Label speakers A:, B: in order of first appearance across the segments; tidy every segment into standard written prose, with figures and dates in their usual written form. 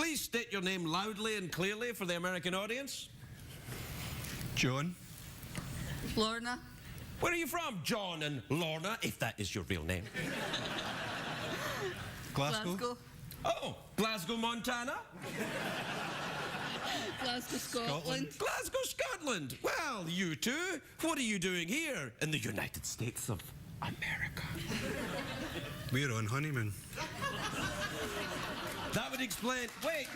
A: Please state your name loudly and clearly for the American audience.
B: John.
C: Lorna.
A: Where are you from, John and Lorna, if that is your real name?
B: Glasgow.
A: Oh, Glasgow, Montana?
C: Glasgow, Scotland.
A: Glasgow, Scotland. Well, you two, what are you doing here in the United States of America?
B: We're on honeymoon.
A: That would explain... Wait.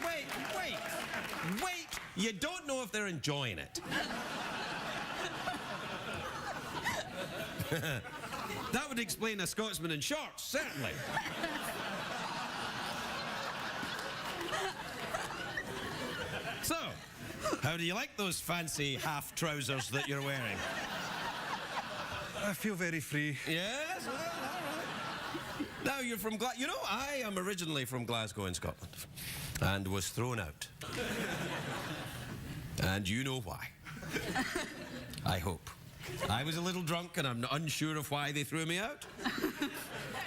A: You don't know if they're enjoying it. That would explain a Scotsman in shorts, certainly. So, how do you like those fancy half trousers that you're wearing?
B: I feel very free.
A: Yes? Well, all right. Now, you're from Glasgow. You know, I am originally from Glasgow in Scotland and was thrown out. And you know why. I hope. I was a little drunk and I'm unsure of why they threw me out.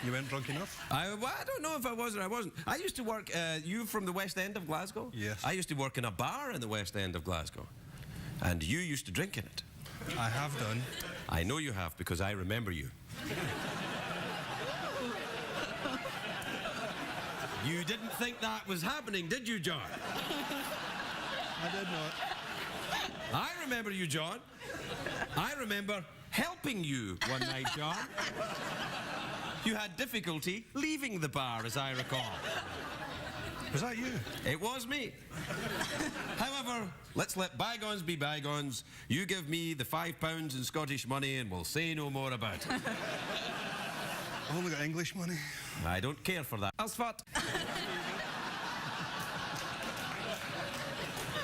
B: You weren't drunk enough?
A: I don't know if I was or I wasn't. I used to work, you from the West End of Glasgow?
B: Yes.
A: I used to work in a bar in the West End of Glasgow. And you used to drink in it.
B: I have done.
A: I know you have because I remember you. You didn't think that was happening, did you, John?
B: I did not.
A: I remember you, John. I remember helping you one night, John. You had difficulty leaving the bar, as I recall.
B: Was that you?
A: It was me. However, let's let bygones be bygones. You give me the £5 in Scottish money and we'll say no more about it.
B: I've only got English money.
A: I don't care for that. Alsfat.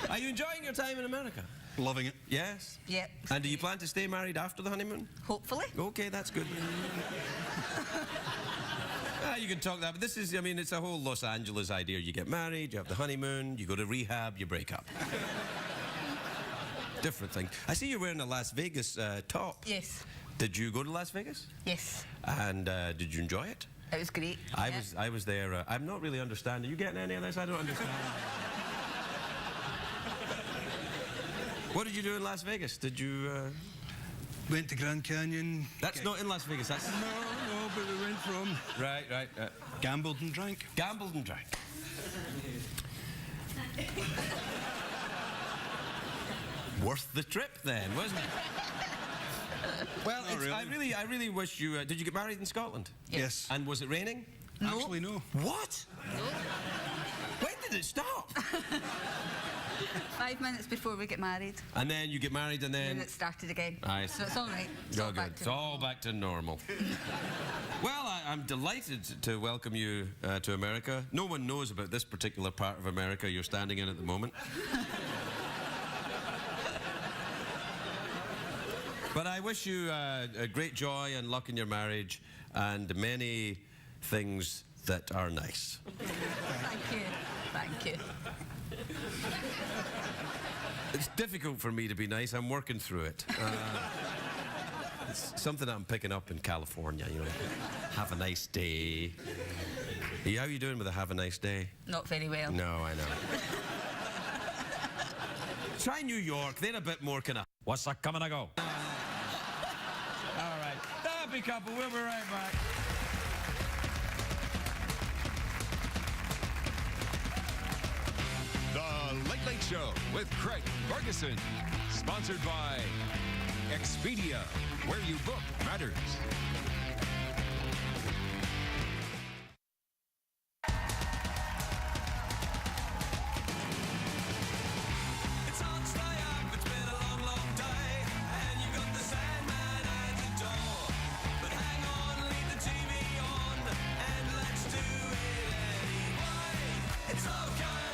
A: Are you enjoying your time in America?
B: Loving it.
A: Yes?
C: Yep.
A: And do you plan to stay married after the honeymoon?
C: Hopefully.
A: Okay, that's good. You can talk that, but this is, I mean, it's a whole Los Angeles idea. You get married, you have the honeymoon, you go to rehab, you break up. Different thing. I see you're wearing a Las Vegas top.
C: Yes.
A: Did you go to Las Vegas?
C: Yes.
A: And did you enjoy it?
C: It was great.
A: I was there. I'm not really understanding. Are you getting any of this? I don't understand. What did you do in Las Vegas? Did you...
B: Went to Grand Canyon.
A: That's not in Las Vegas, that's...
B: No, but we went from...
A: Right.
B: Gambled and drank.
A: Gambled and drank. Worth the trip then, wasn't it? Well,
B: really.
A: I really wish you... did you get married in Scotland?
B: Yes.
A: And was it raining?
C: No.
B: Actually, no.
A: What?
C: No.
A: When did it stop?
C: 5 minutes before we get married.
A: And then you get married and then...
C: And it started again.
A: I
C: So it's all right.
A: Oh, good. It's all back to normal. Well, I'm delighted to welcome you to America. No one knows about this particular part of America you're standing in at the moment. But I wish you a great joy and luck in your marriage and many things that are nice.
C: Thank you. Thank you.
A: It's difficult for me to be nice. I'm working through it. It's something I'm picking up in California, you know. Have a nice day. How are you doing with a have a nice day?
C: Not very well.
A: No, I know. Try New York. They're a bit more kind of, what's that coming to go? All right. Happy couple. We'll be right back.
D: The Late Late Show with Craig Ferguson. Sponsored by Expedia, where you book matters.
E: It's hard to stay up, it's been a long, long day, and you've got the Sandman at the door. But hang on, leave the TV on, and let's do it anyway. It's okay,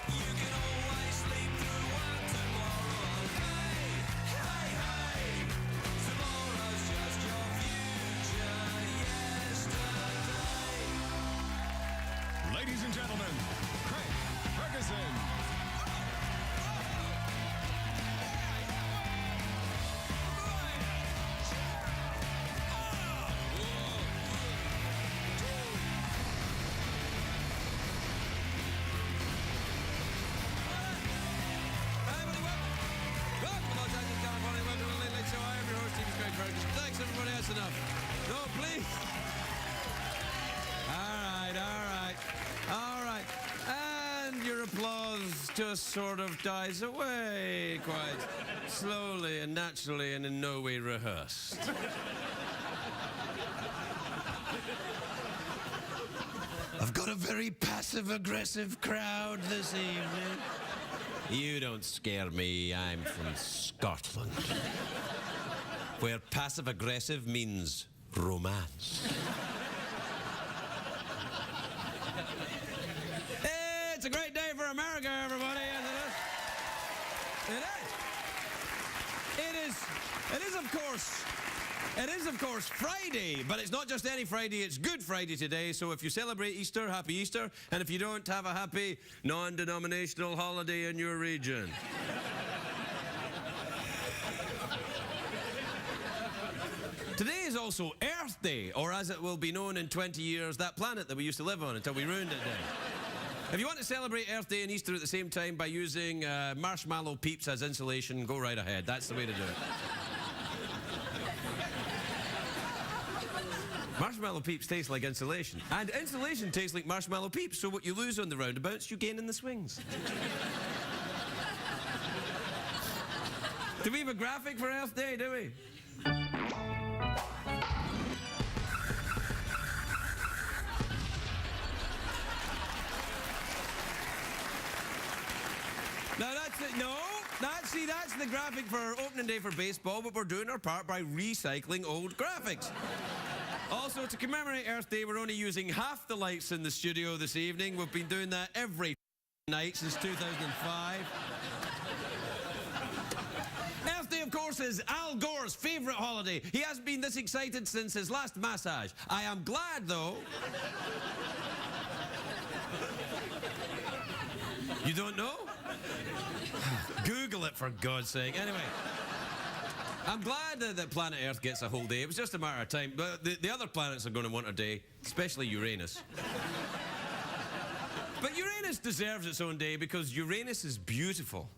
E: you can always sleep through work tomorrow. Hey, hey, hey, tomorrow's just your future yesterday.
D: Ladies and gentlemen, Craig Ferguson.
A: just sort of dies away quite slowly and naturally and in no way rehearsed. I've got a very passive-aggressive crowd this evening. You don't scare me. I'm from Scotland, where passive-aggressive means romance. It's a great day for America, everybody, isn't it? It is. It is, of course, Friday, but it's not just any Friday, it's Good Friday today, so if you celebrate Easter, happy Easter, and if you don't, have a happy non-denominational holiday in your region. Today is also Earth Day, or as it will be known in 20 years, that planet that we used to live on until we ruined it day. If you want to celebrate Earth Day and Easter at the same time by using marshmallow peeps as insulation, go right ahead. That's the way to do it. Marshmallow peeps taste like insulation. And insulation tastes like marshmallow peeps, so what you lose on the roundabouts, you gain in the swings. Do we have a graphic for Earth Day, do we? Now that's it. No, that's the graphic for opening day for baseball, but we're doing our part by recycling old graphics. Also, to commemorate Earth Day, we're only using half the lights in the studio this evening. We've been doing that every night since 2005. Earth Day, of course, is Al Gore's favourite holiday. He hasn't been this excited since his last massage. I am glad, though. You don't know? Google it, for God's sake. Anyway, I'm glad that planet Earth gets a whole day. It was just a matter of time. But the other planets are going to want a day, especially Uranus. But Uranus deserves its own day because Uranus is beautiful.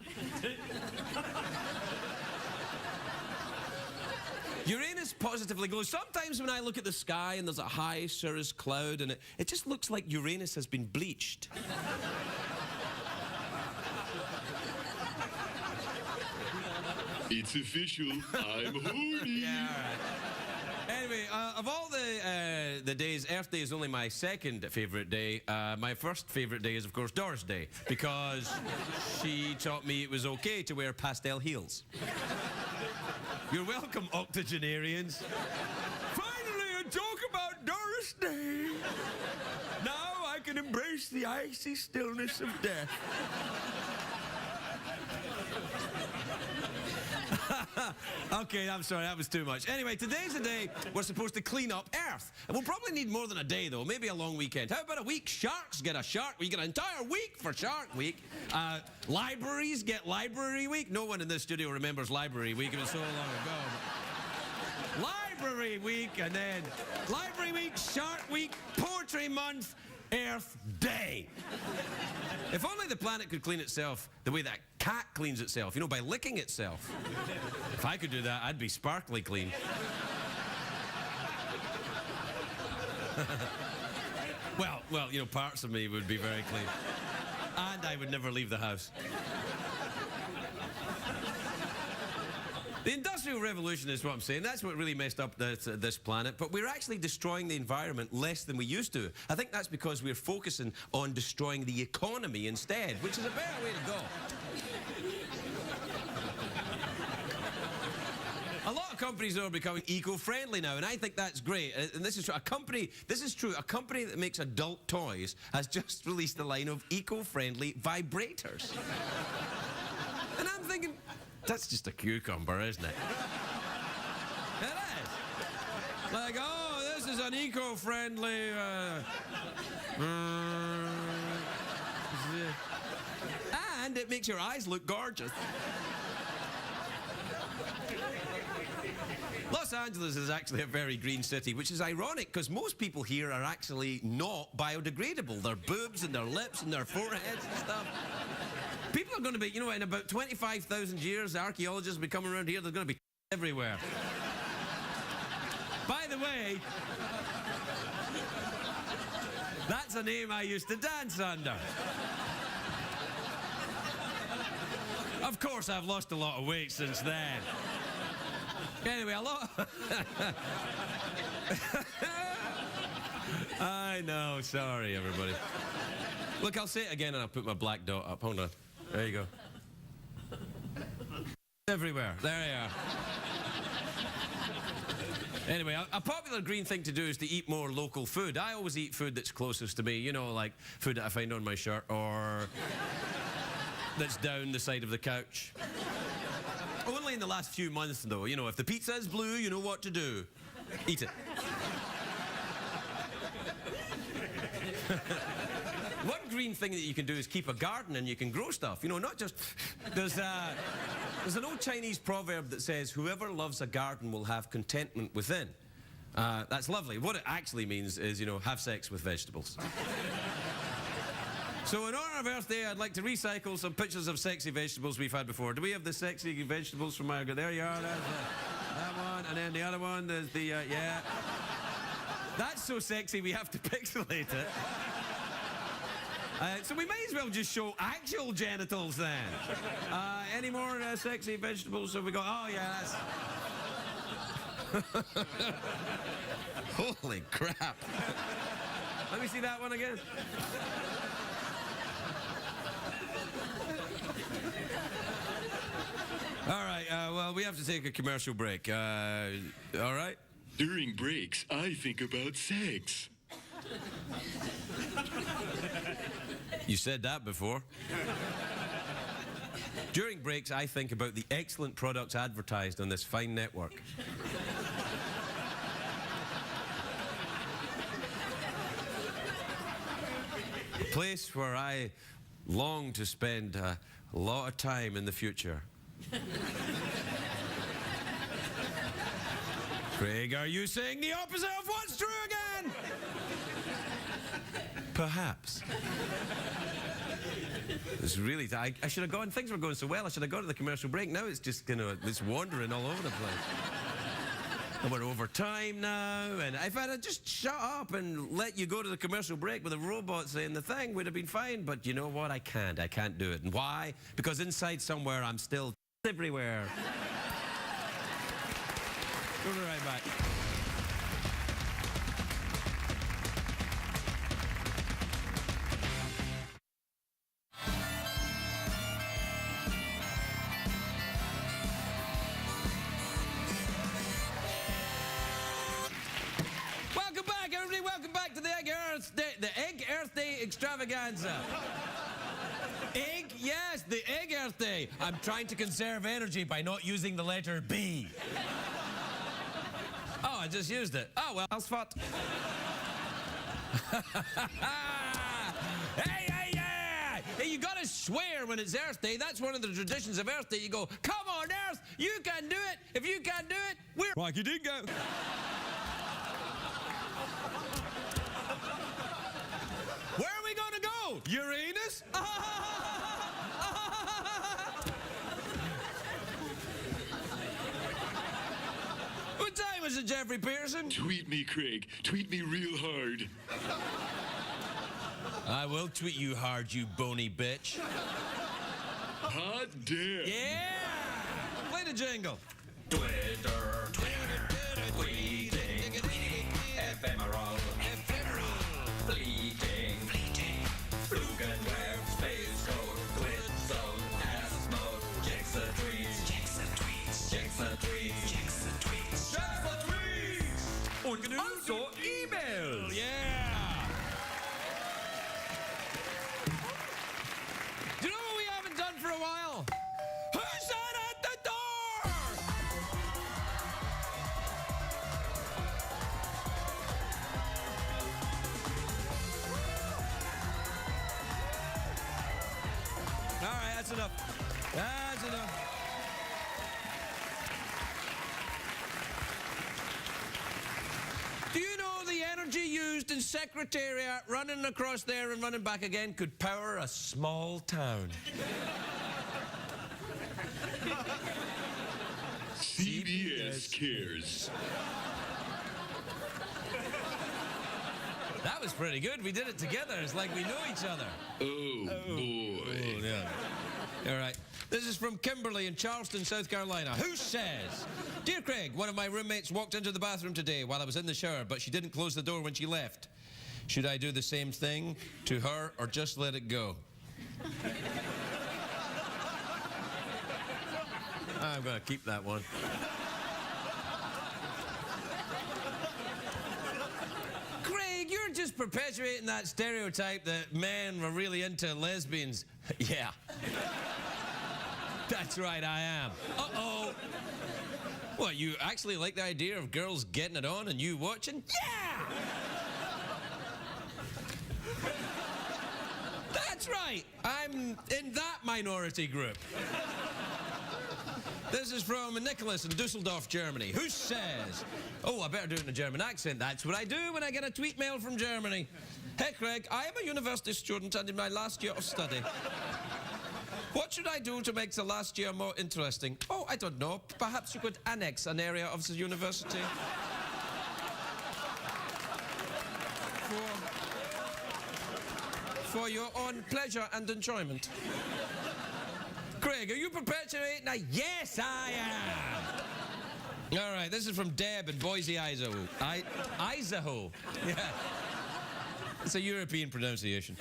A: Uranus positively glows. Sometimes when I look at the sky and there's a high cirrus cloud and it just looks like Uranus has been bleached.
F: It's official. I'm horny.
A: Yeah, all right. Anyway, of all the days, Earth Day is only my second favourite day. My first favourite day is, of course, Doris Day, because she taught me it was okay to wear pastel heels. You're welcome, octogenarians. Finally, a joke about Doris Day. Now I can embrace the icy stillness of death. Okay, I'm sorry, that was too much. Anyway, today's the day we're supposed to clean up Earth. And we'll probably need more than a day, though. Maybe a long weekend. How about a week? Sharks get a shark. We get an entire week for Shark Week. Libraries get Library Week. No one in this studio remembers Library Week. It was so long ago. But Library Week, and then Library Week, Shark Week, Poetry Month, Earth Day. If only the planet could clean itself the way that cat cleans itself, you know, by licking itself. If I could do that, I'd be sparkly clean. Well, you know, parts of me would be very clean. And I would never leave the house. The Industrial Revolution is what I'm saying. That's what really messed up this planet. But we're actually destroying the environment less than we used to. I think that's because we're focusing on destroying the economy instead, which is a better way to go. A lot of companies are becoming eco-friendly now, and I think that's great. And this is true. A company that makes adult toys has just released a line of eco-friendly vibrators. And I'm thinking, that's just a cucumber, isn't it? It is. Like, oh, this is an eco-friendly... and it makes your eyes look gorgeous. Los Angeles is actually a very green city, which is ironic because most people here are actually not biodegradable. Their boobs and their lips and their foreheads and stuff. People are going to be, you know, in about 25,000 years, archaeologists will be coming around here, they're going to be everywhere. By the way, that's a name I used to dance under. Of course, I've lost a lot of weight since then. Anyway, a lot. I know. Sorry, everybody. Look, I'll say it again and I'll put my black dot up. Hold on. There you go. Everywhere. There you are. Anyway, a popular green thing to do is to eat more local food. I always eat food that's closest to me, you know, like food that I find on my shirt or that's down the side of the couch. Only in the last few months, though. You know, if the pizza's blue, you know what to do. Eat it. One green thing that you can do is keep a garden and you can grow stuff. You know, not just... There's an old Chinese proverb that says, whoever loves a garden will have contentment within. That's lovely. What it actually means is, you know, have sex with vegetables. So in honor of Earth Day, I'd like to recycle some pictures of sexy vegetables we've had before. Do we have the sexy vegetables from Margaret? There you are. That's that one. And then the other one, there's the, yeah. That's so sexy we have to pixelate it. So we may as well just show actual genitals then. Any more sexy vegetables have we got? Oh, yeah, that's... Holy crap. Let me see that one again. All right, well, we have to take a commercial break. All right?
F: During breaks, I think about sex.
A: You said that before. During breaks, I think about the excellent products advertised on this fine network. A place where I long to spend a lot of time in the future. Craig, are you saying the opposite of what's true again? Perhaps. It's really... I should have gone... Things were going so well, I should have gone to the commercial break. Now it's just, you know, it's wandering all over the place. And we're over time now, and if I'd have just shut up and let you go to the commercial break with a robot saying the thing, we'd have been fine. But you know what? I can't do it. And why? Because inside somewhere, I'm still everywhere. We'll be right back. Welcome back, everybody. Welcome back to the Egg Earth Day extravaganza. Egg? Yes, the Egg Earth Day. I'm trying to conserve energy by not using the letter B. Oh, I just used it. Oh, well, I'll spot. Hey, you gotta swear when it's Earth Day. That's one of the traditions of Earth Day. You go, come on, Earth, you can do it. If you can't do it, we're Rocky Dingo. Where are we gonna go? Uranus? What time is it, Jeffrey Pearson?
F: Tweet me, Craig. Tweet me real hard.
A: I will tweet you hard, you bony bitch.
F: Hot damn.
A: Yeah! Play the jingle.
E: Twitter, tweeting, ephemeral, fleeting, Flugenware, space code, twit zone, ass mode, checks the tweets, checks the tweets, checks the tweets, checks the tweets, checks the tweets, und also emails. Yeah! Do you know what we haven't done for a while? Who's that at the door? All right, that's enough. That's enough. Do you know the energy used in Secretariat running across there and running back again could power a small town?
F: CBS cares.
A: That was pretty good. We did it together. It's like we know each other.
F: Oh, boy.
A: Yeah. All right. This is from Kimberly in Charleston, South Carolina. Who says, Dear Craig, one of my roommates walked into the bathroom today while I was in the shower, but she didn't close the door when she left. Should I do the same thing to her or just let it go? I'm going to keep that one. Craig, you're just perpetuating that stereotype that men were really into lesbians. Yeah. That's right, I am. Uh-oh. What, you actually like the idea of girls getting it on and you watching? Yeah! That's right. I'm in that minority group. This is from Nicholas in Dusseldorf, Germany. Who says, oh, I better do it in a German accent. That's what I do when I get a tweet mail from Germany. Hey, Craig, I am a university student and in my last year of study. What should I do to make the last year more interesting? Oh, I don't know. Perhaps you could annex an area of the university. For your own pleasure and enjoyment. Craig, are you perpetuating a yes, I am? All right, this is from Deb in Boise, Idaho. Idaho. Yeah. It's a European pronunciation.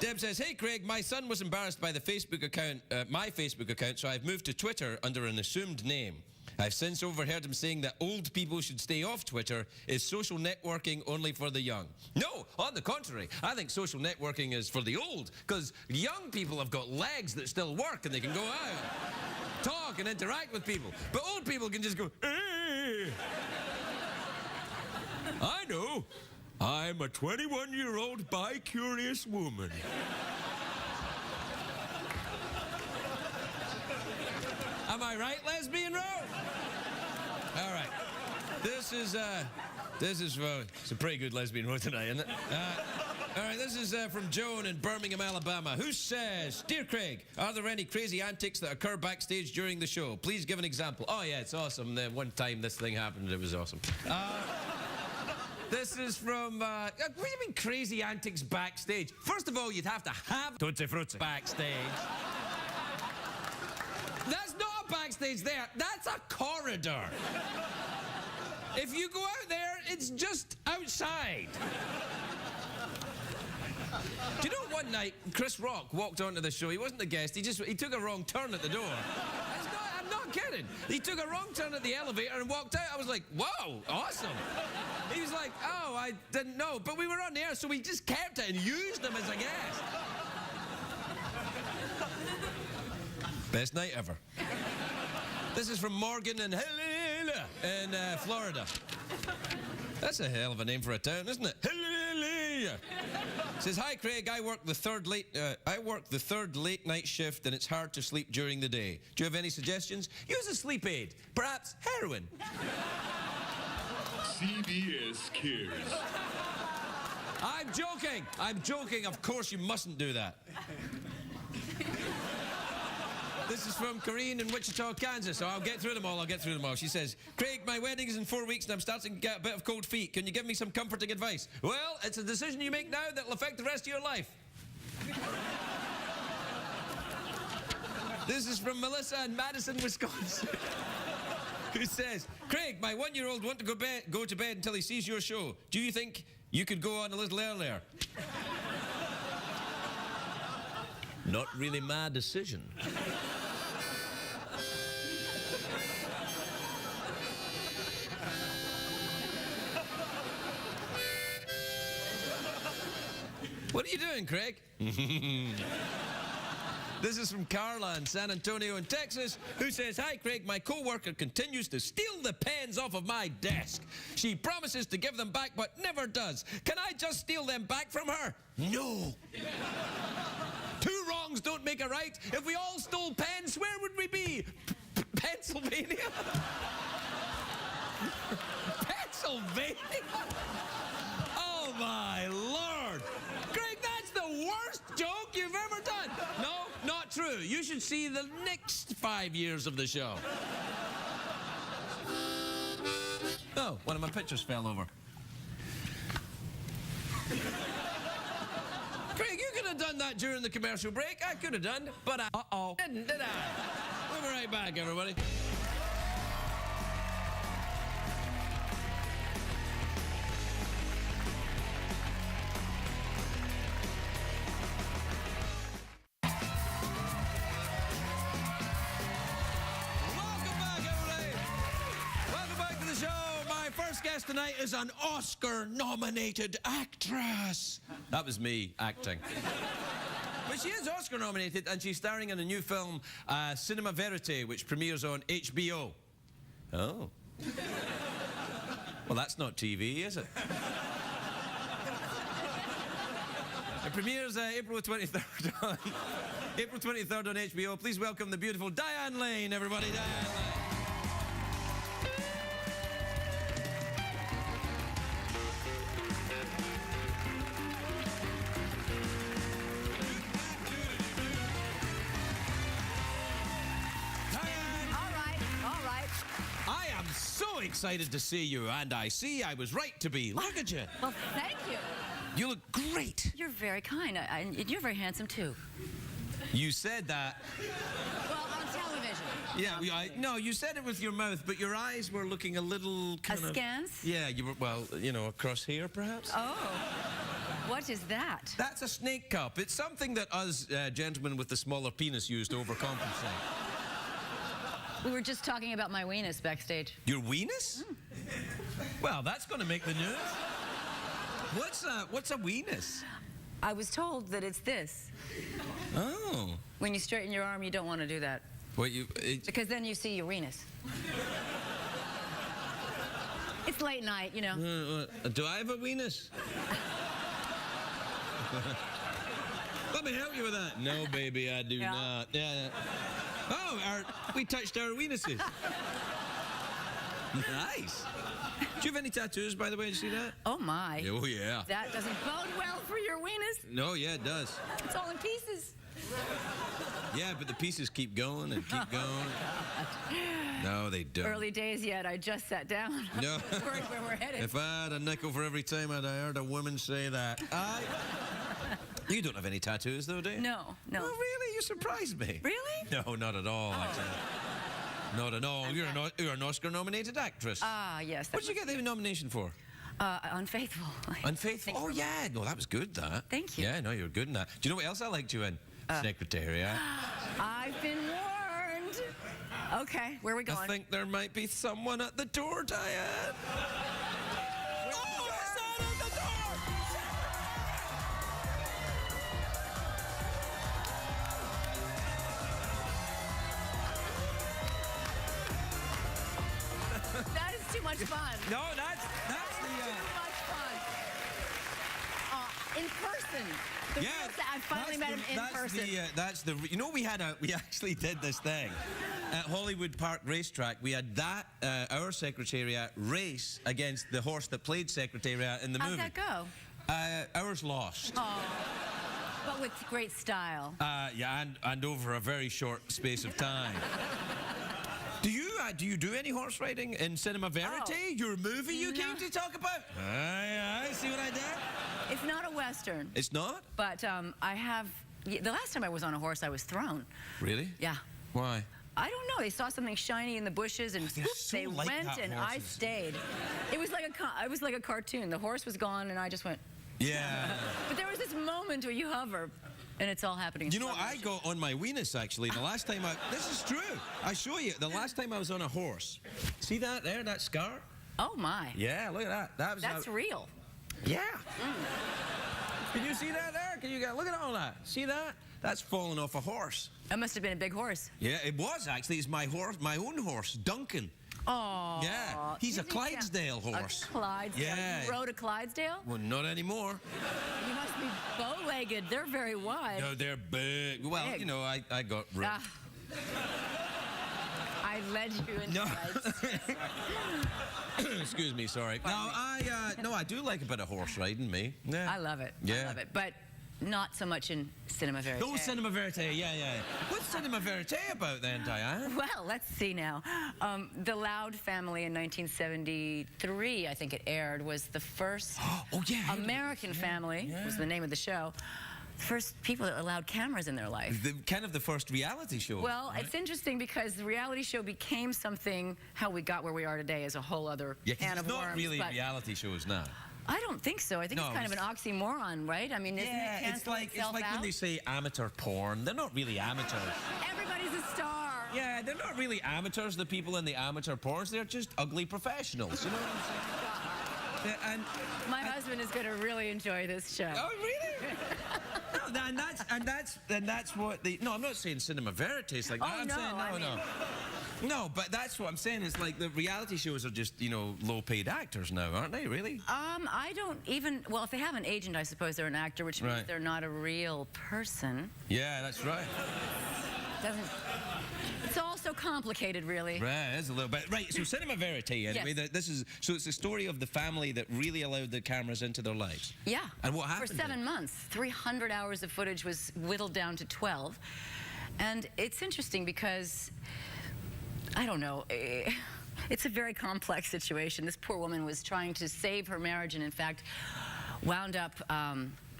A: Deb says, hey, Craig, my son was embarrassed by the Facebook account, my Facebook account, so I've moved to Twitter under an assumed name. I've since overheard him saying that old people should stay off Twitter. Is social networking only for the young? No, on the contrary. I think social networking is for the old, because young people have got legs that still work and they can go out, talk and interact with people. But old people can just go, eh. I know. I'm a 21-year-old bi-curious woman. Am I right, Lesbian Row? All right. This is it's a pretty good Lesbian Row tonight, isn't it? All right, this is from Joan in Birmingham, Alabama, who says, Dear Craig, are there any crazy antics that occur backstage during the show? Please give an example. Oh, yeah, it's awesome. The one time this thing happened, it was awesome. This is from, what do you mean crazy antics backstage? First of all, you'd have to have Tutti Frutti backstage. That's not a backstage there, that's a corridor. If you go out there, it's just outside. Do you know one night, Chris Rock walked onto the show, he wasn't a guest, he took a wrong turn at the door. I'm not kidding. He took a wrong turn at the elevator and walked out. I was like, whoa, awesome. He was like, oh, I didn't know. But we were on the air, so we just kept it and used him as a guest. Best night ever. This is from Morgan in Florida. That's a hell of a name for a town, isn't it? Says, hi, Craig, I work the third late night shift and it's hard to sleep during the day. Do you have any suggestions? Use a sleep aid. Perhaps heroin.
F: CBS Cares.
A: I'm joking. I'm joking. Of course you mustn't do that. This is from Corrine in Wichita, Kansas. So I'll get through them all. She says, Craig, my wedding is in 4 weeks and I'm starting to get a bit of cold feet. Can you give me some comforting advice? Well, it's a decision you make now that'll affect the rest of your life. This is from Melissa in Madison, Wisconsin. Who says, Craig, my 1-year-old won't go to bed until he sees your show. Do you think you could go on a little earlier? Not really my decision. What are you doing, Craig? This is from Carla in San Antonio in Texas, who says, hi, Craig, my co-worker continues to steal the pens off of my desk. She promises to give them back, but never does. Can I just steal them back from her? No. Two wrongs don't make a right. If we all stole pens, where would we be? Pennsylvania? Pennsylvania? Oh, my Lord. Craig, that's the worst joke you've ever done. No, not true. You should see the next 5 years of the show. Oh, one of my pictures fell over. Craig, you could have done that during the commercial break. I could have done, but I didn't, did I? We'll be right back, everybody. Guest tonight is an Oscar-nominated actress. That was me acting. But she is Oscar-nominated, and she's starring in a new film, Cinema Verite, which premieres on HBO. Oh. Well, that's not TV, is it? It premieres April 23rd on April 23rd on HBO. Please welcome the beautiful Diane Lane, everybody. Diane Lane. So excited to see you, and I see I was right to be. Look at you.
G: Well, thank you.
A: You look great.
G: You're very kind. You're very handsome, too.
A: You said that.
G: Well, on television.
A: Yeah, no, you said it with your mouth, but your eyes were looking a little kind of...
G: Askance?
A: Yeah, you were, well, you know, across here, perhaps?
G: Oh. What is that?
A: That's a snake cup. It's something that us gentlemen with the smaller penis use to overcompensate.
G: We were just talking about my weenus backstage.
A: Your weenus? Mm. Well, that's going to make the news. What's a weenus?
G: I was told that it's this.
A: Oh.
G: When you straighten your arm, you don't want to do that.
A: What
G: because then you see your weenus. It's late night, you know.
A: Do I have a weenus? Let me help you with that. No, baby, I do not. Yeah. Oh, we touched our weenuses. Nice. Do you have any tattoos, by the way? Did you see that?
G: Oh, my.
A: Oh, yeah.
G: That doesn't bode well for your weenus.
A: No, yeah, it does.
G: It's all in pieces.
A: Yeah, but the pieces keep going and keep going. No, they don't.
G: Early days yet. I just sat down.
A: No.
G: Where we're headed.
A: If I had a nickel for every time I'd heard a woman say that. You don't have any tattoos, though, do you?
G: No.
A: Oh, really? You surprised me.
G: Really?
A: No, not at all, actually. Not at all. You're an Oscar-nominated actress.
G: Ah, yes.
A: What did you get the nomination for?
G: Unfaithful.
A: Unfaithful? Oh, yeah. No, that was good, that.
G: Thank you.
A: Yeah, no, you're good in that. Do you know what else I liked you in? Secretariat.
G: I've been warned. Okay, where are we going?
A: I think there might be someone at the door, Diane.
G: That is too much fun.
A: No, that's the...
G: Too much fun. In person. I finally met him in person.
A: You know, we actually did this thing at Hollywood Park Racetrack. We had our Secretariat race against the horse that played Secretariat in the movie.
G: How'd that
A: go? Ours lost.
G: Oh, but with great style.
A: Yeah, and over a very short space of time. Do you do any horse riding in Cinema Verite?
G: Oh.
A: Your movie you came to talk about? Aye, see what I did?
G: It's not a Western.
A: It's not?
G: But I have... The last time I was on a horse, I was thrown.
A: Really?
G: Yeah.
A: Why?
G: I don't know. They saw something shiny in the bushes, and
A: so
G: they
A: like
G: went,
A: that,
G: and
A: horses.
G: I stayed. It was like a cartoon. The horse was gone, and I just went...
A: Yeah.
G: But there was this moment where you hover, and it's all happening.
A: You know, I got on my weenus, actually, the last time this is true. I show you, the last time I was on a horse. See that there, that scar?
G: Oh, my.
A: Yeah, look at that.
G: That's real.
A: Yeah. Can you see that there? Look at all that. See that? That's falling off a horse.
G: That must have been a big horse.
A: Yeah, it was, actually. It's my own horse, Duncan.
G: Oh.
A: Yeah, he's a Clydesdale horse.
G: A Clydesdale?
A: Yeah.
G: You rode a Clydesdale?
A: Well, not anymore.
G: You must be bow-legged. They're very wide.
A: No, they're big. Well,
G: Big.
A: you know, I got...
G: I led you into Clydesdale.
A: Excuse me, sorry. No, I do like a bit of horse riding, me. Yeah.
G: I love it.
A: Yeah.
G: I love it. But not so much in Cinema Verite.
A: Oh, Cinema Verite, yeah. What's Cinema Verite about then, Diane?
G: Well, let's see now. The Loud Family in 1973, I think it aired, was the first American Family, was the name of the show, first people that allowed cameras in their life.
A: Kind of the first reality show.
G: Well,
A: right?
G: it's interesting because the reality show became something, how we got where we are today is a whole other
A: Yeah, 'cause
G: can
A: it's
G: of
A: not
G: worms.
A: really
G: but
A: reality shows now.
G: I don't think so. I think
A: No,
G: it's kind of an oxymoron, right? I mean, isn't
A: Yeah,
G: it
A: it's like
G: out?
A: when they say amateur porn. They're not really amateurs.
G: Everybody's a star.
A: Yeah, they're not really amateurs, the people in the amateur porns. They're just ugly professionals. You know what I'm saying? Yeah, and
G: My husband is going to really enjoy this show.
A: oh, really? No, and that's what the. No, I'm not saying cinema veritas like that.
G: Oh,
A: I'm
G: no,
A: saying
G: I mean-
A: no, but that's what I'm saying. It's like the reality shows are just, low-paid actors now, aren't they? Really?
G: I don't even. Well, if they have an agent, I suppose they're an actor, which means
A: Right.
G: they're not a real person.
A: Yeah, that's right.
G: Doesn't. It's all so complicated, really.
A: Right, it's a little bit. Right, so cinema verite, anyway.
G: Yes.
A: This is so it's the story of the family that really allowed the cameras into their lives.
G: Yeah.
A: And what happened
G: For 7 months, 300 hours of footage was whittled down to 12, and it's interesting because I don't know. It's a very complex situation. This poor woman was trying to save her marriage, and in fact, wound up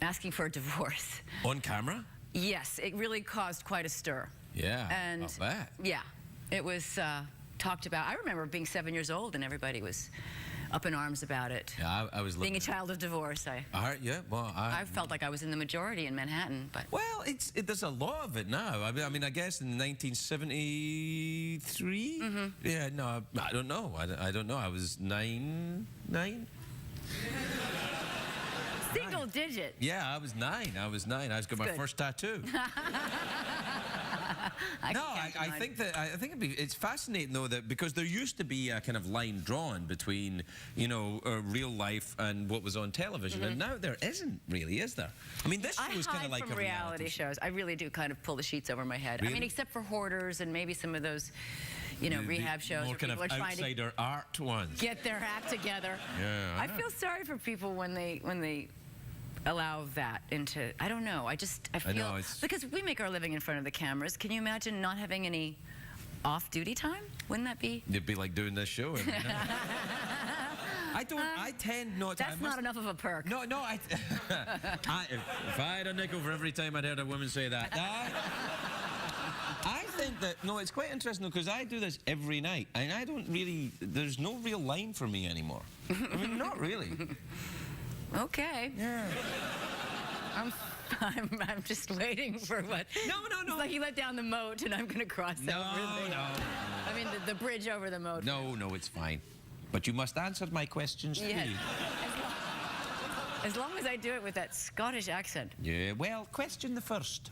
G: asking for a divorce.
A: On camera?
G: Yes, it really caused quite a stir.
A: Yeah,
G: And
A: I'll bet.
G: yeah, it was talked about. I remember being 7 years old and everybody was up in arms about it.
A: Yeah, I was
G: Being a
A: looking.
G: child of divorce, I
A: Well,
G: I felt like I was in the majority in Manhattan, but
A: Well, there's a lot of it now. I mean, I guess in 1973.
G: Mm-hmm.
A: Yeah, no, I don't know. I don't know. I was nine.
G: single digit.
A: Yeah, I was nine. I was got my
G: good.
A: first tattoo. I think it's fascinating though that because there used to be a kind of line drawn between real life and what was on television, and now there isn't really, is there? I mean, this
G: I
A: show is kind
G: hide
A: of like
G: from
A: a
G: reality shows. I really do kind of pull the sheets over my head. I
A: Really?
G: mean, except for Hoarders and maybe some of those, rehab shows
A: more
G: where
A: kind
G: people
A: of
G: are trying to
A: outsider art ones.
G: get their act together.
A: Yeah,
G: I feel sorry for people when they allow that into. I don't know. I feel
A: know, it's-
G: because we make our living in front of the cameras. Can you imagine not having any off-duty time? Wouldn't that be?
A: It'd be like doing this show every night. I tend not to.
G: That's not enough of a perk.
A: No, if I had a nickel for every time I'd heard a woman say that. I think that, no, it's quite interesting because I do this every night and I don't really, there's no real line for me anymore. I mean, not really.
G: Okay.
A: Yeah.
G: I'm just waiting for what.
A: No.
G: It's like you let down the moat and I'm going to cross over.
A: No.
G: I mean, the bridge over the moat.
A: No, it's fine. But you must answer my questions
G: Yes.
A: too.
G: As long as I do it with that Scottish accent.
A: Yeah, well, question the first.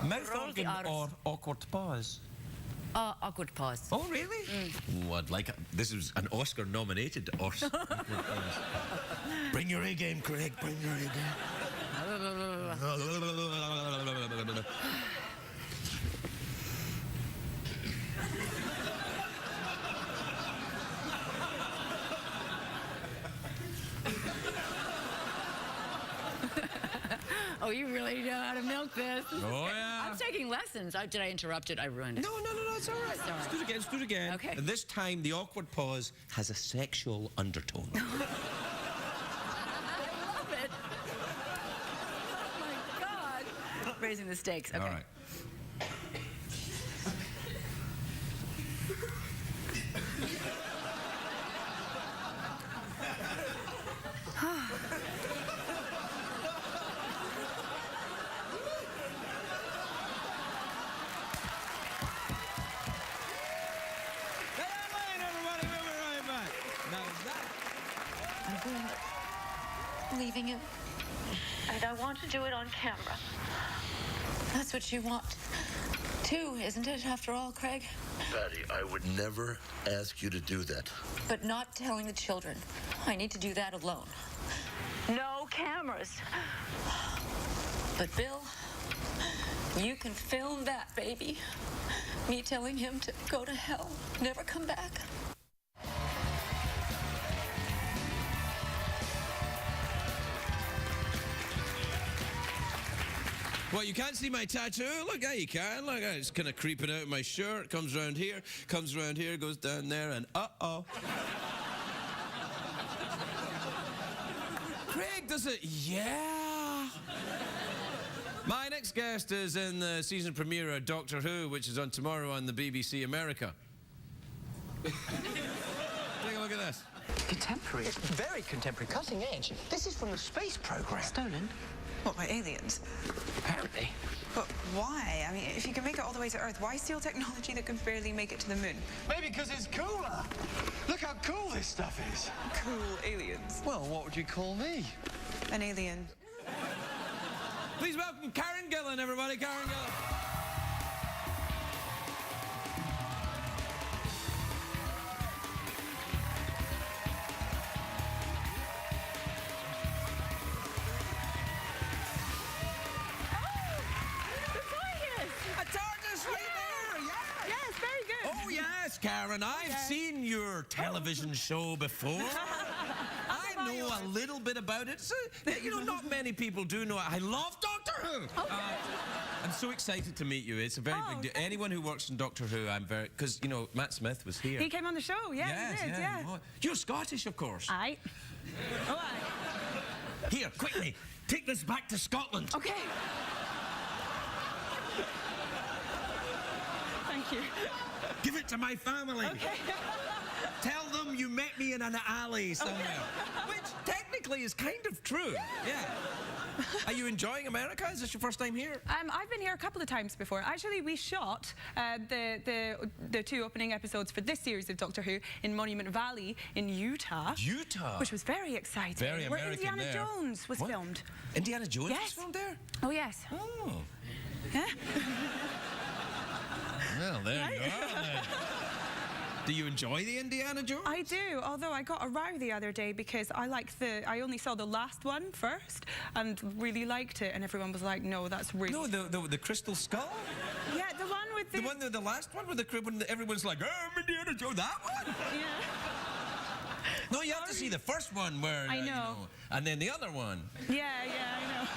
A: Mouth
G: Roll the
A: organ
G: R's.
A: or awkward pause?
G: Awkward pause.
A: Oh, really? Oh, I'd like it. This is an Oscar-nominated awkward pause. Bring your A game, Craig. Bring your A game.
G: Oh, you really know how to milk this.
A: Oh, yeah.
G: I'm taking lessons. Did I interrupt it? I ruined it.
A: No, it's all right.
G: Sorry.
A: Let's do it again.
G: Okay.
A: And this time, the awkward pause has a sexual undertone.
G: I love it. Oh, my God. Raising the stakes. Okay.
A: All right.
H: Leaving him. And I want to do it on camera. That's what you want, too, isn't it, after all, Craig?
I: Patty, I would never ask you to do that.
H: But not telling the children. I need to do that alone. No cameras. But, Bill, you can film that, baby. Me telling him to go to hell, never come back.
A: Well, you can't see my tattoo. Look, yeah, you can. Look, it's kind of creeping out of my shirt. Comes around here, goes down there, and uh-oh. Craig does it. Yeah. My next guest is in the season premiere of Doctor Who, which is on tomorrow on the BBC America. Take a look at this.
J: Contemporary. It's very contemporary, cutting edge. This is from the space program.
K: Stolen? What, by aliens?
J: Apparently.
K: But why? I mean, if you can make it all the way to Earth, why steal technology that can barely make it to the moon?
J: Maybe because it's cooler. Look how cool this stuff is.
K: Cool aliens.
J: Well, what would you call me?
K: An alien.
A: Please welcome Karen Gillan, everybody. Karen Gillan. A TARDIS right there, yeah.
G: Yes, very good.
A: Oh, yes, Karen, I've seen your television show before. I know a little bit about it. So, you know, not many people do know it. I love Doctor Who. I'm so excited to meet you. It's a very big deal. Anyone who works in Doctor Who, I'm very... Because, you know, Matt Smith was here.
G: He came on the show, yeah, he did, yeah.
A: Oh, you're Scottish, of course.
G: Aye. Oh, aye.
A: Here, quickly, take this back to Scotland.
G: Okay. Thank you.
A: Give it to my family.
G: Okay.
A: Tell them you met me in an alley somewhere. Which technically is kind of true. Yeah. Are you enjoying America? Is this your first time here?
K: I've been here a couple of times before. Actually, we shot the 2 opening episodes for this series of Doctor Who in Monument Valley in Utah.
A: Utah?
K: Which was very exciting.
A: Very
K: Where
A: American
K: Indiana
A: there.
K: Jones was filmed.
A: Indiana Jones was
K: Yes.
A: filmed there?
K: Oh, yes.
A: Oh.
K: Yeah.
A: Well, there you are then. Do you enjoy the Indiana Jones?
K: I do, although I got a row the other day because I only saw the last one first and really liked it, and everyone was like, no, that's really...
A: No, the Crystal Skull?
K: Yeah, the one with the...
A: The last one with the crib when everyone's like, I'm Indiana Jones, that one?
K: Yeah.
A: No, you have to see the first one where...
K: I know.
A: You know, and then the other one.
K: Yeah, I know.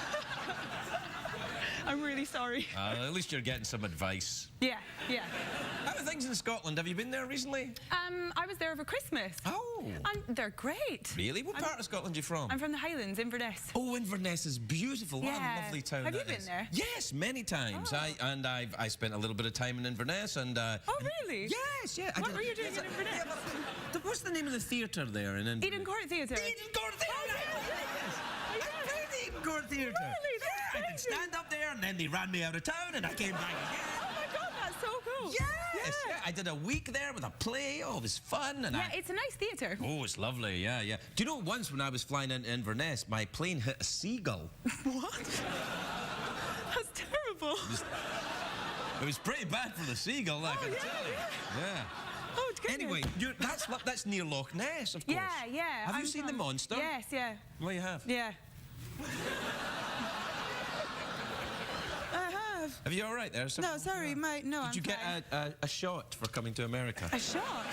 K: I'm really sorry.
A: At least you're getting some advice.
K: Yeah.
A: How are things in Scotland? Have you been there recently?
K: I was there over Christmas.
A: Oh.
K: And they're great.
A: Really? What part of Scotland are you from?
K: I'm from the Highlands, Inverness.
A: Oh, Inverness is beautiful. What
K: Yeah.
A: a lovely town
K: Have you
A: that
K: been
A: is.
K: there?
A: Yes, many times.
K: Oh.
A: I spent a little bit of time in Inverness and...
K: Oh, really?
A: Yes, yeah.
K: What were you doing in Inverness?
A: Yeah, but what's the name of the theatre there in Inverness?
K: Eden Court Theatre.
A: Eden Court Theatre! I played the Eden Court Theatre.
K: Really? That's
A: Yeah, I did stand up there and then they ran me out of town and I came back again.
K: Oh my God, that's so cool.
A: Yes, yeah. I did a week there with a play. Oh, it was fun. And
K: Yeah, it's a nice theatre.
A: Oh, it's lovely, yeah. Do you know, once when I was flying into Inverness, my plane hit a seagull.
K: What? That's terrible.
A: It was pretty bad for the seagull, I can tell you. Yeah.
K: Oh, it's good.
A: Anyway, that's near Loch Ness, of course.
K: Yeah.
A: Have you seen the monster?
K: Yes, yeah.
A: Well, you have.
K: Yeah. I have.
A: Are you all right there?
K: No, sorry, mate. No,
A: Did you get a shot for coming to America?
K: a shot?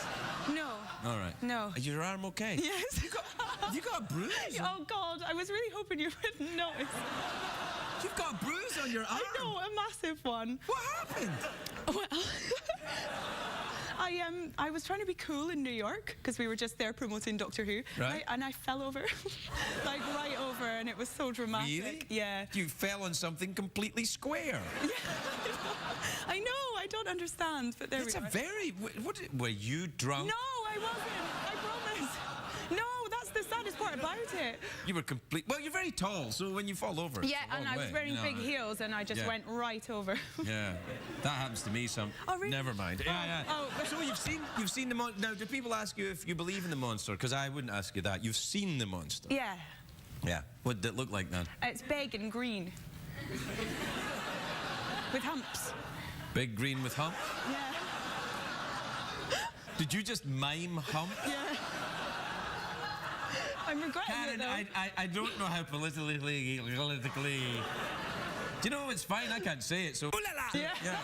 K: No.
A: All right.
K: No.
A: Is your arm okay?
K: Yes.
A: You got a bruise?
K: Oh, God. I was really hoping you wouldn't notice.
A: You've got a bruise on your arm.
K: I know, a massive one.
A: What happened?
K: Well, I was trying to be cool in New York because we were just there promoting Doctor Who,
A: right?
K: And I fell over, like right over, and it was so dramatic.
A: Really?
K: Yeah.
A: You fell on something completely square.
K: Yeah. I know. I don't understand, but there
A: It's
K: we
A: a
K: are.
A: very... Were you drunk?
K: No, I wasn't. I promise. No, that's the saddest part about it.
A: You were complete... Well, you're very tall, so when you fall over...
K: Yeah,
A: it's a
K: and
A: long
K: I was
A: way,
K: wearing
A: you know.
K: big heels, and I just went right over.
A: Yeah, that happens to me some...
K: Oh, really?
A: Never mind. Yeah.
K: Oh.
A: So you've seen the monster... Now, do people ask you if you believe in the monster? Because I wouldn't ask you that. You've seen the monster?
K: Yeah.
A: Yeah. What did it look like then?
K: It's big and green. With humps.
A: Big green with hump?
K: Yeah.
A: Did you just mime hump?
K: Yeah. I'm regretting it,
A: Karen,
K: though.
A: I don't know how politically... Do you know, it's fine, I can't say it, so... Ooh la la!
K: Yeah.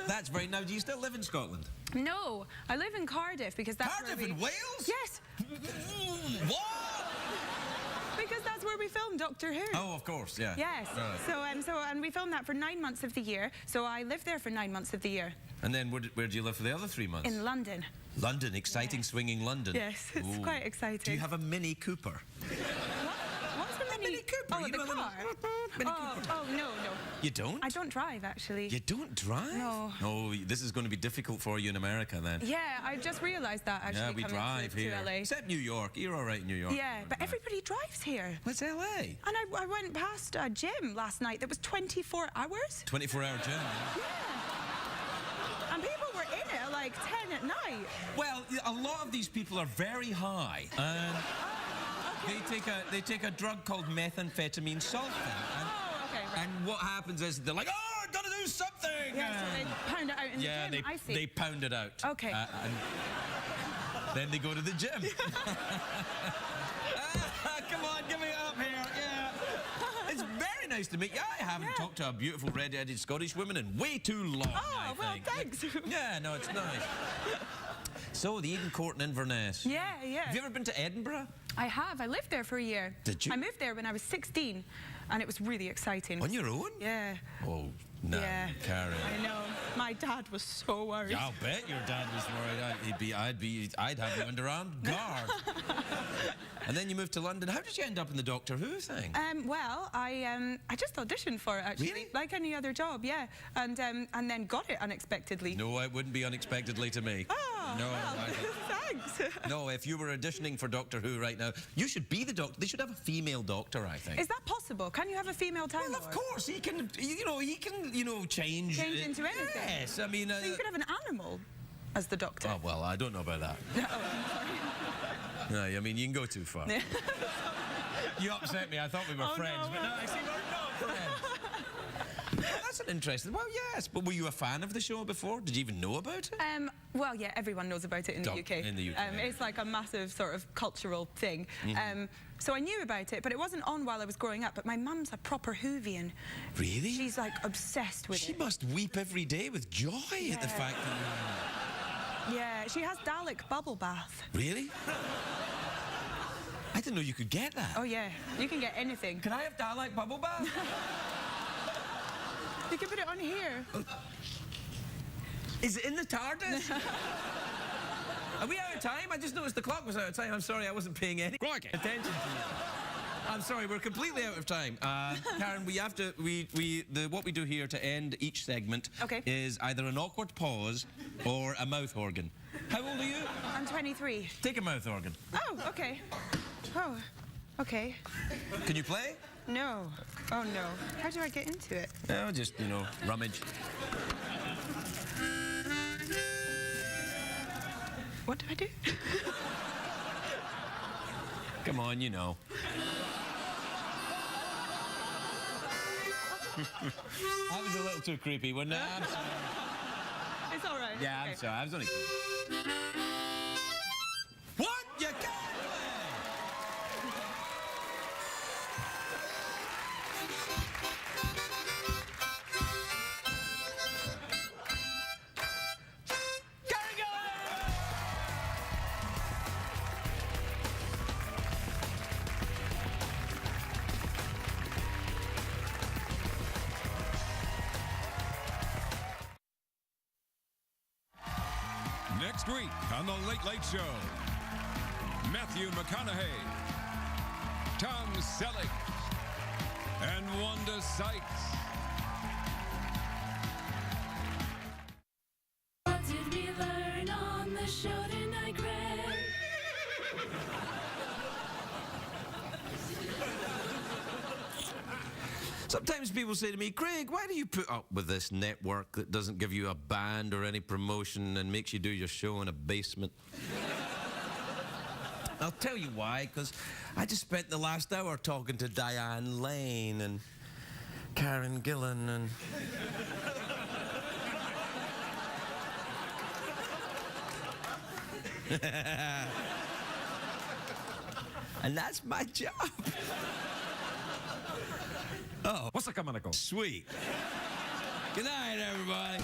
A: That's right. Now, do you still live in Scotland?
K: No, I live in Cardiff because that's
A: Cardiff
K: where we...
A: in Wales?
K: Yes.
A: What?
K: Because that's where we filmed Doctor Who.
A: Oh, of course, yeah.
K: Yes.
A: Right.
K: And we filmed that for 9 months of the year. So I lived there for 9 months of the year.
A: And then where do you live for the other 3 months?
K: In London.
A: London, exciting swinging London.
K: Yes, it's quite exciting.
A: Do you have a Mini Cooper?
K: What's a Mini
A: Mini Cooper.
K: Oh,
A: you
K: the
A: know
K: car?
A: Mini
K: Oh,
A: Cooper.
K: oh, no.
A: You don't?
K: I don't drive, actually.
A: You don't drive?
K: No.
A: Oh, this is going to be difficult for you in America then.
K: Yeah, I just realised that, actually,
A: Yeah, we
K: coming
A: drive
K: to
A: here.
K: LA.
A: Except New York. You're all right in New York.
K: Yeah, but everybody drives here.
A: What's LA?
K: And I went past a gym last night that was 24 hours.
A: 24-hour gym.
K: Yeah. And people were in it at like 10 at night.
A: Well, a lot of these people are very high, and they take a drug called methamphetamine sulfate. And,
K: Oh, okay, right.
A: and what happens is they're like, oh, gotta do something.
K: Yeah, so they pound it out in the gym. I see.
A: they pound it out.
K: Okay.
A: And then they go to the gym. Come on, give me up here. Yeah. It's very nice to meet you. I haven't talked to a beautiful red-headed Scottish woman in way too long.
K: Oh, well, thanks.
A: Yeah, no, it's nice. So, the Eden Court in Inverness.
K: Yeah, yeah.
A: Have you ever been to Edinburgh?
K: I have. I lived there for a year.
A: Did you?
K: I moved there when I was 16, and it was really exciting.
A: On your own?
K: Yeah.
A: Oh, no,
K: Yeah.
A: Karen.
K: I know. My dad was so worried.
A: Yeah, I'll bet your dad was worried. I'd have you under armed guard. And then you moved to London. How did you end up in the Doctor Who thing?
K: Well, I just auditioned for it, actually.
A: Really?
K: Like any other job, yeah. And then got it unexpectedly.
A: No, it wouldn't be unexpectedly to me.
K: Oh,
A: No,
K: well, thanks.
A: No, if you were auditioning for Doctor Who right now, you should be the Doctor. They should have a female Doctor, I think.
K: Is that possible? Can you have a female Time
A: Well, of
K: Lord?
A: course, he can change.
K: Change into anything?
A: Yes, I mean...
K: So you could have an animal as the Doctor.
A: Oh, well, I don't know about that. No, I mean, you can go too far. You upset me. I thought we were friends,
K: no,
A: but no, I see we're not friends. Well, that's an interesting... Well, yes, but were you a fan of the show before? Did you even know about it?
K: Well, yeah, everyone knows about it in the UK.
A: In the UK, yeah.
K: It's like a massive sort of cultural thing. So I knew about it, but it wasn't on while I was growing up. But my mum's a proper Whovian.
A: Really?
K: She's like obsessed with
A: She
K: it.
A: must weep every day with joy at the fact that
K: Yeah, she has Dalek bubble bath.
A: Really? I didn't know you could get that.
K: Oh yeah, you can get anything.
A: Can I have Dalek bubble bath?
K: You can put it on here.
A: Is it in the TARDIS? Are we out of time? I just noticed the clock was out of time. I'm sorry, I wasn't paying any attention to you. I'm sorry, we're completely out of time. Karen, we have to. What we do here to end each segment is either an awkward pause or a mouth organ. How old are you?
K: I'm 23.
A: Take a mouth organ.
K: Oh, okay. Oh, okay.
A: Can you play?
K: No. Oh no. How do I get into it?
A: No, just rummage.
K: What do I do?
A: Come on, you know. That was a little too creepy, wasn't it? I'm sorry.
K: It's all right.
A: Yeah, I'm sorry. I was only kidding. What? You can't play!
D: Next week on The Late Late Show, Matthew McConaughey, Tom Selleck, and Wanda Sykes.
L: What did we learn on the show tonight, Greg?
A: Sometimes people say to me, Craig, why do you put up with this network that doesn't give you a band or any promotion and makes you do your show in a basement? I'll tell you why, because I just spent the last hour talking to Diane Lane and Karen Gillan and... and that's my job. Oh, what's the coming? Sweet. Good night, everybody.